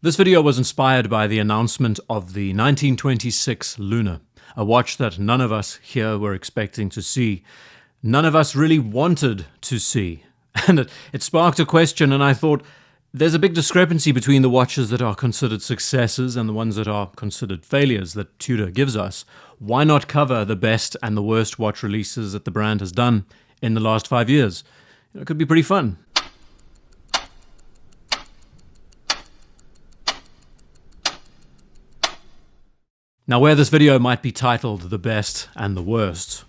This video was inspired by the announcement of the 1926 Lunar, a watch that none of us here were expecting to see. None of us really wanted to see. And it sparked a question, and I thought, there's a big discrepancy between the watches that are considered successes and the ones that are considered failures that Tudor gives us. Why not cover the best and the worst watch releases that the brand has done in the last 5 years? It could be pretty fun. Now, where this video might be titled The Best and the Worst,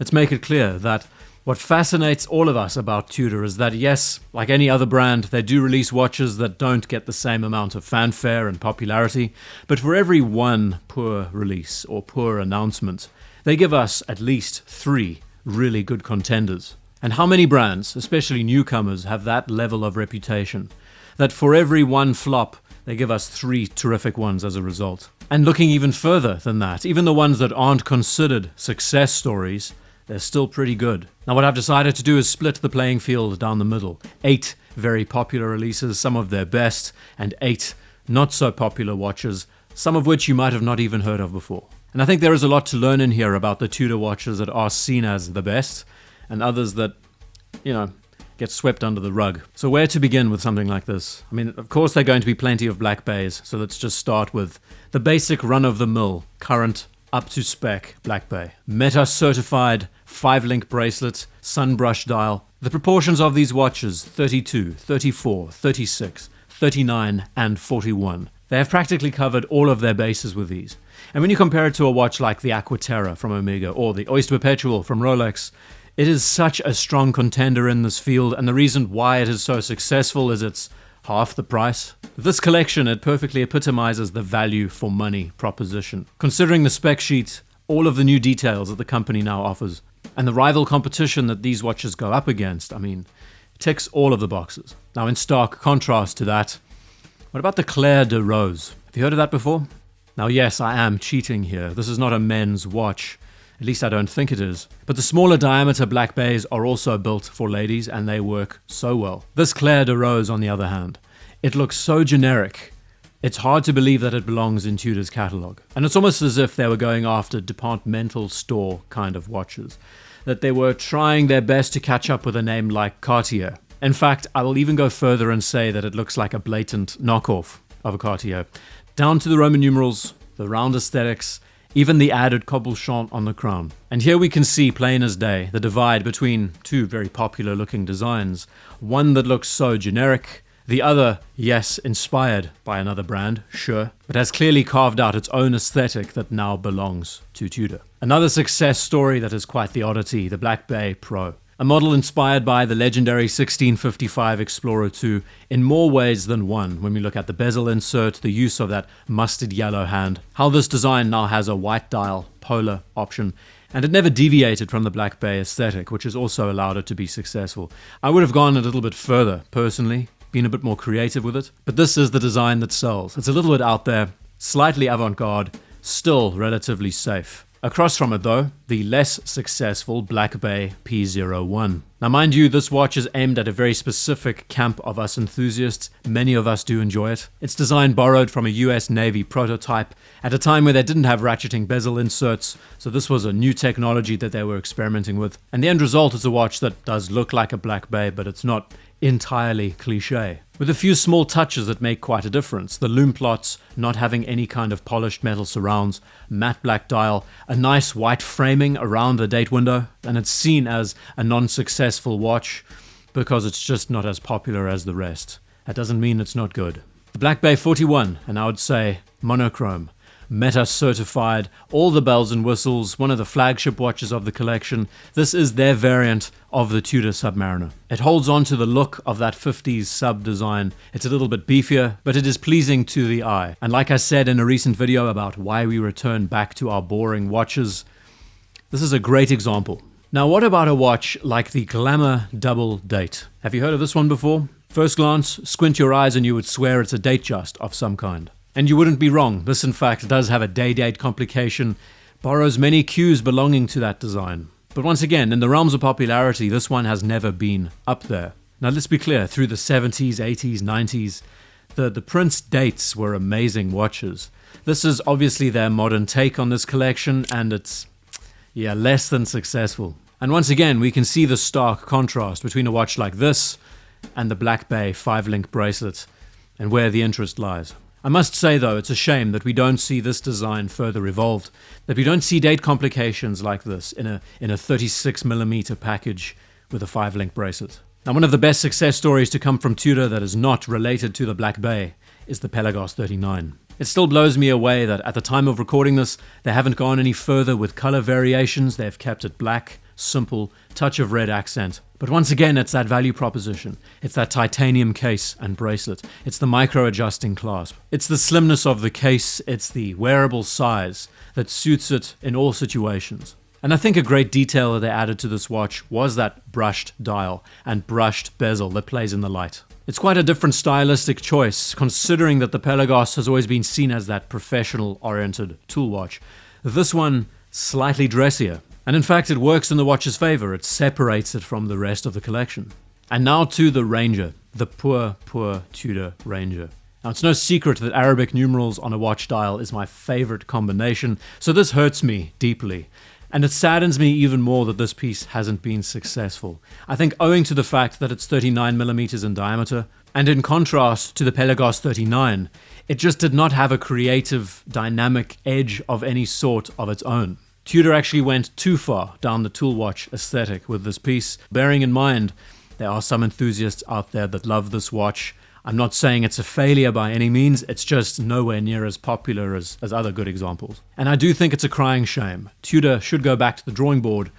let's make it clear that what fascinates all of us about Tudor is that, yes, like any other brand, they do release watches that don't get the same amount of fanfare and popularity, but for every one poor release or poor announcement, they give us at least 3 really good contenders. And how many brands, especially newcomers, have that level of reputation? That for every one flop, they give us 3 terrific ones as a result. And looking even further than that, even the ones that aren't considered success stories, they're still pretty good. Now what I've decided to do is split the playing field down the middle. 8 very popular releases, some of their best, and 8 not so popular watches, some of which you might have not even heard of before. And I think there is a lot to learn in here about the Tudor watches that are seen as the best, and others that, get swept under the rug. So where to begin with something like this? I mean, of course there are going to be plenty of Black Bays, so let's just start with the basic run-of-the-mill, current, up-to-spec Black Bay. Meta-certified 5-link bracelet, sunbrush dial. The proportions of these watches, 32, 34, 36, 39, and 41. They have practically covered all of their bases with these. And when you compare it to a watch like the Aquaterra from Omega or the Oyster Perpetual from Rolex, it is such a strong contender in this field, and the reason why it is so successful is it's half the price. This collection, it perfectly epitomizes the value for money proposition. Considering the spec sheet, all of the new details that the company now offers, and the rival competition that these watches go up against, ticks all of the boxes. Now in stark contrast to that, what about the Cla de Rose? Have you heard of that before? Now yes, I am cheating here. This is not a men's watch. At least I don't think it is. But the smaller diameter Black Bays are also built for ladies, and they work so well. This Cla de Rose, on the other hand, it looks so generic. It's hard to believe that it belongs in Tudor's catalogue. And it's almost as if they were going after departmental store kind of watches. That they were trying their best to catch up with a name like Cartier. In fact, I will even go further and say that it looks like a blatant knockoff of a Cartier. Down to the Roman numerals, the round aesthetics, even the added cabochon on the crown. And here we can see plain as day the divide between 2 very popular looking designs. One that looks so generic, the other, yes, inspired by another brand, sure, but has clearly carved out its own aesthetic that now belongs to Tudor. Another success story that is quite the oddity, the Black Bay Pro. A model inspired by the legendary 1655 Explorer 2 in more ways than one when we look at the bezel insert, the use of that mustard yellow hand, how this design now has a white dial polar option, and it never deviated from the Black Bay aesthetic, which has also allowed it to be successful. I would have gone a little bit further, personally, been a bit more creative with it, but this is the design that sells. It's a little bit out there, slightly avant-garde, still relatively safe. Across from it though, the less successful Black Bay P01. Now mind you, this watch is aimed at a very specific camp of us enthusiasts. Many of us do enjoy it. Its design borrowed from a US Navy prototype at a time where they didn't have ratcheting bezel inserts, so this was a new technology that they were experimenting with. And the end result is a watch that does look like a Black Bay, but it's not entirely cliche. With a few small touches that make quite a difference. The lume plots not having any kind of polished metal surrounds, matte black dial, a nice white framing around the date window, and it's seen as a non-successful watch because it's just not as popular as the rest. That doesn't mean it's not good. The Black Bay 41, and I would say monochrome, Meta certified, all the bells and whistles, one of the flagship watches of the collection. This is their variant of the Tudor Submariner. It holds on to the look of that 50s sub design. It's a little bit beefier, but it is pleasing to the eye. And like I said in a recent video about why we return back to our boring watches, this is a great example. Now what about a watch like the Glamour Double Date? Have you heard of this one before? First glance, squint your eyes and you would swear it's a date just of some kind. And you wouldn't be wrong. This in fact does have a day-date complication, borrows many cues belonging to that design. But once again, in the realms of popularity, this one has never been up there. Now let's be clear, through the 70s, 80s, 90s, the Prince dates were amazing watches. This is obviously their modern take on this collection, and it's, yeah, less than successful. And once again, we can see the stark contrast between a watch like this and the Black Bay 5-link bracelet, and where the interest lies. I must say though, it's a shame that we don't see this design further evolved, that we don't see date complications like this in a 36mm package with a 5-link bracelet. Now, one of the best success stories to come from Tudor that is not related to the Black Bay is the Pelagos 39. It still blows me away that at the time of recording this, they haven't gone any further with color variations. They've kept it black, simple, touch of red accent. But once again, it's that value proposition. It's that titanium case and bracelet. It's the micro-adjusting clasp. It's the slimness of the case. It's the wearable size that suits it in all situations. And I think a great detail that they added to this watch was that brushed dial and brushed bezel that plays in the light. It's quite a different stylistic choice, considering that the Pelagos has always been seen as that professional-oriented tool watch. This one, slightly dressier. And in fact, it works in the watch's favor. It separates it from the rest of the collection. And now to the Ranger, the poor Tudor Ranger. Now, it's no secret that Arabic numerals on a watch dial is my favorite combination, so this hurts me deeply. And it saddens me even more that this piece hasn't been successful. I think owing to the fact that it's 39mm in diameter, and in contrast to the Pelagos 39, it just did not have a creative, dynamic edge of any sort of its own. Tudor actually went too far down the tool watch aesthetic with this piece, bearing in mind there are some enthusiasts out there that love this watch. I'm not saying it's a failure by any means, it's just nowhere near as popular as other good examples. And I do think it's a crying shame. Tudor should go back to the drawing board,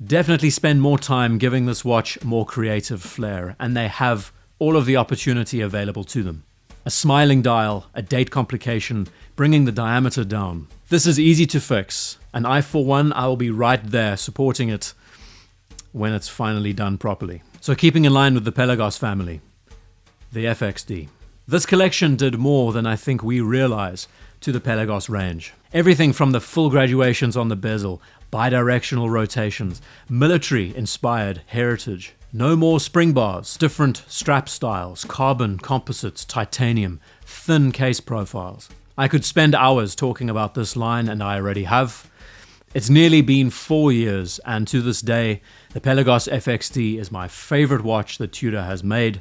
definitely spend more time giving this watch more creative flair, and they have all of the opportunity available to them. A smiling dial, a date complication, bringing the diameter down. This is easy to fix, and I will be right there supporting it when it's finally done properly. So keeping in line with the Pelagos family, the FXD. This collection did more than I think we realize to the Pelagos range. Everything from the full graduations on the bezel, bidirectional rotations, military-inspired heritage, no more spring bars, different strap styles, carbon, composites, titanium, thin case profiles. I could spend hours talking about this line, and I already have. It's nearly been 4 years, and to this day, the Pelagos FXD is my favorite watch that Tudor has made,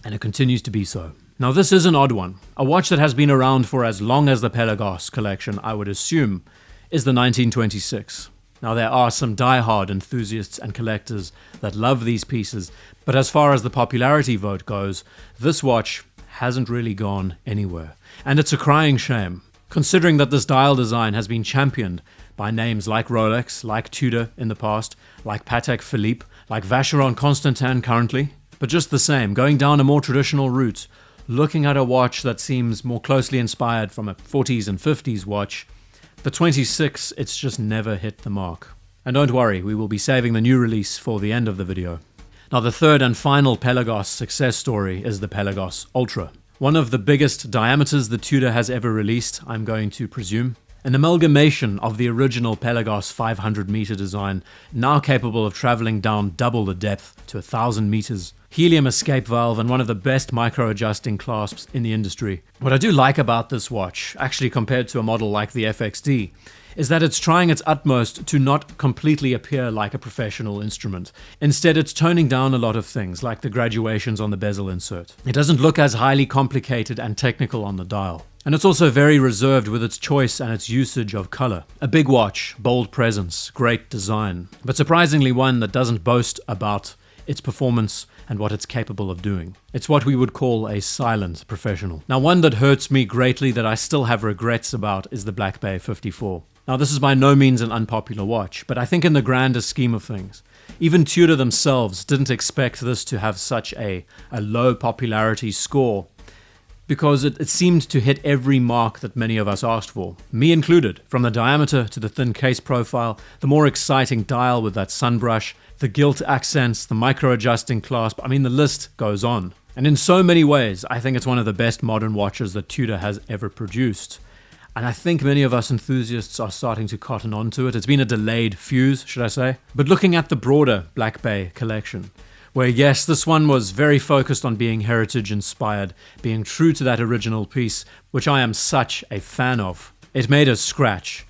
and it continues to be so. Now, this is an odd one. A watch that has been around for as long as the Pelagos collection, I would assume, is the 1926. Now, there are some die-hard enthusiasts and collectors that love these pieces, but as far as the popularity vote goes, this watch hasn't really gone anywhere. And it's a crying shame, considering that this dial design has been championed by names like Rolex, like Tudor in the past, like Patek Philippe, like Vacheron Constantin currently. But just the same, going down a more traditional route, looking at a watch that seems more closely inspired from a 40s and 50s watch, the 26, it's just never hit the mark. And don't worry, we will be saving the new release for the end of the video. Now, the third and final Pelagos success story is the Pelagos Ultra. One of the biggest diameters that Tudor has ever released, I'm going to presume. An amalgamation of the original Pelagos 500-meter design, now capable of traveling down double the depth to 1,000 meters. Helium escape valve and one of the best micro-adjusting clasps in the industry. What I do like about this watch, actually compared to a model like the FXD, is that it's trying its utmost to not completely appear like a professional instrument. Instead, it's toning down a lot of things, like the graduations on the bezel insert. It doesn't look as highly complicated and technical on the dial. And it's also very reserved with its choice and its usage of color. A big watch, bold presence, great design, but surprisingly one that doesn't boast about its performance and what it's capable of doing. It's what we would call a silent professional. Now, one that hurts me greatly that I still have regrets about is the Black Bay 54. Now, this is by no means an unpopular watch, but I think in the grander scheme of things, even Tudor themselves didn't expect this to have such a low popularity score, because it seemed to hit every mark that many of us asked for, me included. From the diameter to the thin case profile, the more exciting dial with that sunbrush, the gilt accents, the micro-adjusting clasp, I mean, the list goes on. And in so many ways, I think it's one of the best modern watches that Tudor has ever produced. And I think many of us enthusiasts are starting to cotton onto it. It's been a delayed fuse, should I say. But looking at the broader Black Bay collection, where yes, this one was very focused on being heritage inspired, being true to that original piece, which I am such a fan of. It made a scratch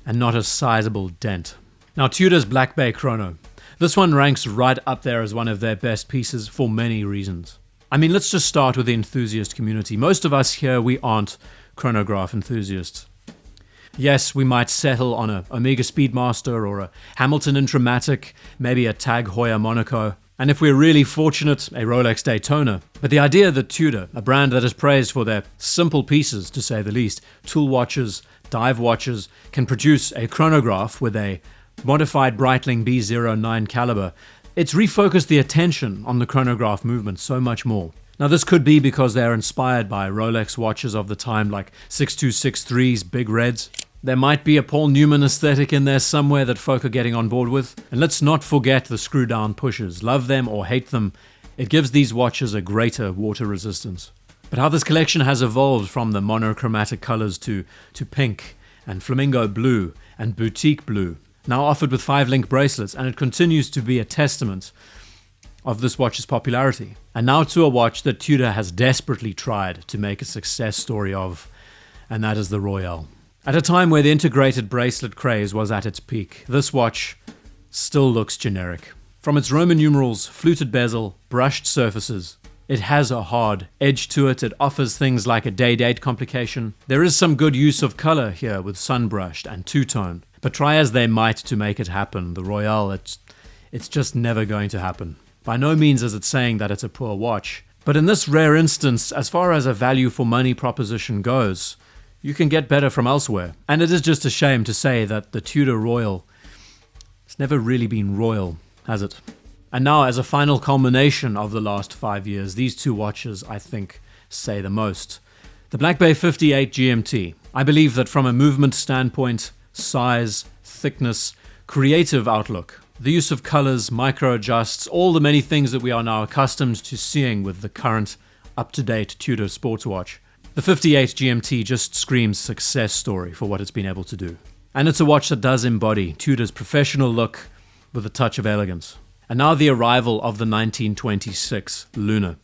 and not a sizable dent. Now Tudor's Black Bay Chrono. This one ranks right up there as one of their best pieces for many reasons. I mean, let's just start with the enthusiast community. Most of us here, we aren't chronograph enthusiasts. Yes, we might settle on a Omega Speedmaster or a Hamilton Intramatic, maybe a Tag Heuer Monaco, and if we're really fortunate, a Rolex Daytona. But the idea that Tudor, a brand that is praised for their simple pieces, to say the least, tool watches, dive watches, can produce a chronograph with a modified Breitling B09 caliber, it's refocused the attention on the chronograph movement so much more. Now this could be because they're inspired by Rolex watches of the time like 6263's Big Reds. There might be a Paul Newman aesthetic in there somewhere that folk are getting on board with. And let's not forget the screw down pushers. Love them or hate them, it gives these watches a greater water resistance. But how this collection has evolved from the monochromatic colors to pink and flamingo blue and boutique blue, now offered with 5-link bracelets, and it continues to be a testament of this watch's popularity. And now to a watch that Tudor has desperately tried to make a success story of, and that is the Royale. At a time where the integrated bracelet craze was at its peak, this watch still looks generic. From its Roman numerals, fluted bezel, brushed surfaces, it has a hard edge to it. It offers things like a day-date complication. There is some good use of color here with sunbrushed and two-tone. But try as they might to make it happen, the Royale, it's just never going to happen. By no means is it saying that it's a poor watch. But in this rare instance, as far as a value for money proposition goes, you can get better from elsewhere. And it is just a shame to say that the Tudor Royal, it's never really been royal, has it? And now, as a final culmination of the last 5 years, these two watches, I think, say the most. The Black Bay 58 GMT. I believe that from a movement standpoint, size, thickness, creative outlook, the use of colors, micro adjusts, all the many things that we are now accustomed to seeing with the current up-to-date Tudor sports watch. The 58 GMT just screams success story for what it's been able to do. And it's a watch that does embody Tudor's professional look with a touch of elegance. And now the arrival of the 1926 Luna.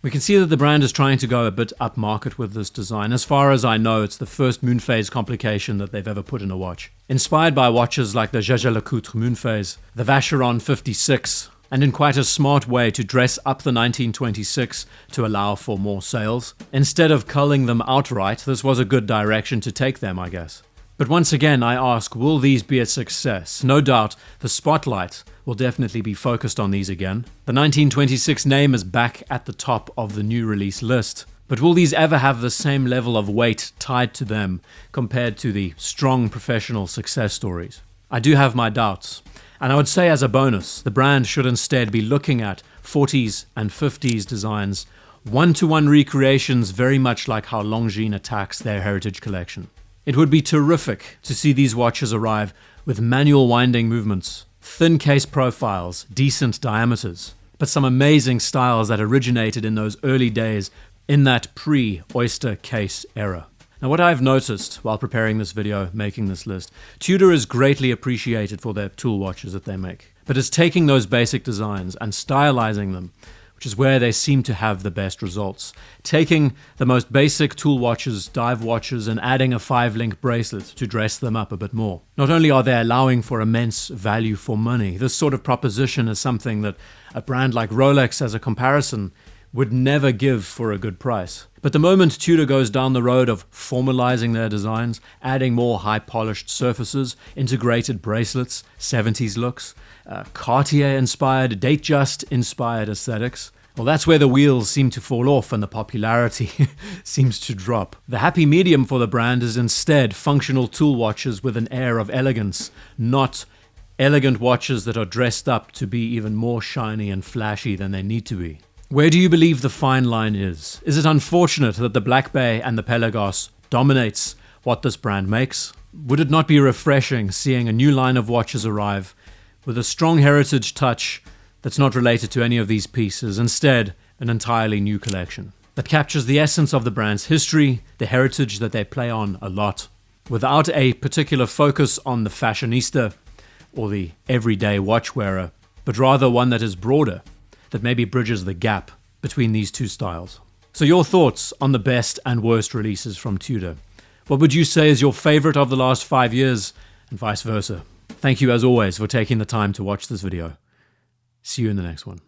We can see that the brand is trying to go a bit upmarket with this design. As far as I know, it's the first moon phase complication that they've ever put in a watch. Inspired by watches like the Jaeger-LeCoultre moon phase, the Vacheron 56, and in quite a smart way to dress up the 1926 to allow for more sales. Instead of culling them outright, this was a good direction to take them, I guess. But once again, I ask, will these be a success? No doubt, the spotlight will definitely be focused on these again. The 1926 name is back at the top of the new release list. But will these ever have the same level of weight tied to them compared to the strong professional success stories? I do have my doubts. And I would say as a bonus, the brand should instead be looking at 40s and 50s designs, one-to-one recreations very much like how Longines attacks their heritage collection. It would be terrific to see these watches arrive with manual winding movements, thin case profiles, decent diameters, but some amazing styles that originated in those early days in that pre-Oyster case era. Now what I've noticed while preparing this video, making this list, Tudor is greatly appreciated for their tool watches that they make, but it's taking those basic designs and stylizing them, which is where they seem to have the best results. Taking the most basic tool watches, dive watches, and adding a 5-link bracelet to dress them up a bit more. Not only are they allowing for immense value for money, this sort of proposition is something that a brand like Rolex, as a comparison, would never give for a good price. But the moment Tudor goes down the road of formalizing their designs, adding more high-polished surfaces, integrated bracelets, 70s looks, Cartier-inspired, Datejust-inspired aesthetics, well, that's where the wheels seem to fall off and the popularity seems to drop. The happy medium for the brand is instead functional tool watches with an air of elegance, not elegant watches that are dressed up to be even more shiny and flashy than they need to be. Where do you believe the fine line is? Is it unfortunate that the Black Bay and the Pelagos dominates what this brand makes? Would it not be refreshing seeing a new line of watches arrive with a strong heritage touch that's not related to any of these pieces, instead an entirely new collection that captures the essence of the brand's history, the heritage that they play on a lot, without a particular focus on the fashionista or the everyday watch wearer, but rather one that is broader, that maybe bridges the gap between these two styles. So your thoughts on the best and worst releases from Tudor. What would you say is your favorite of the last 5 years, and vice versa? Thank you as always for taking the time to watch this video. See you in the next one.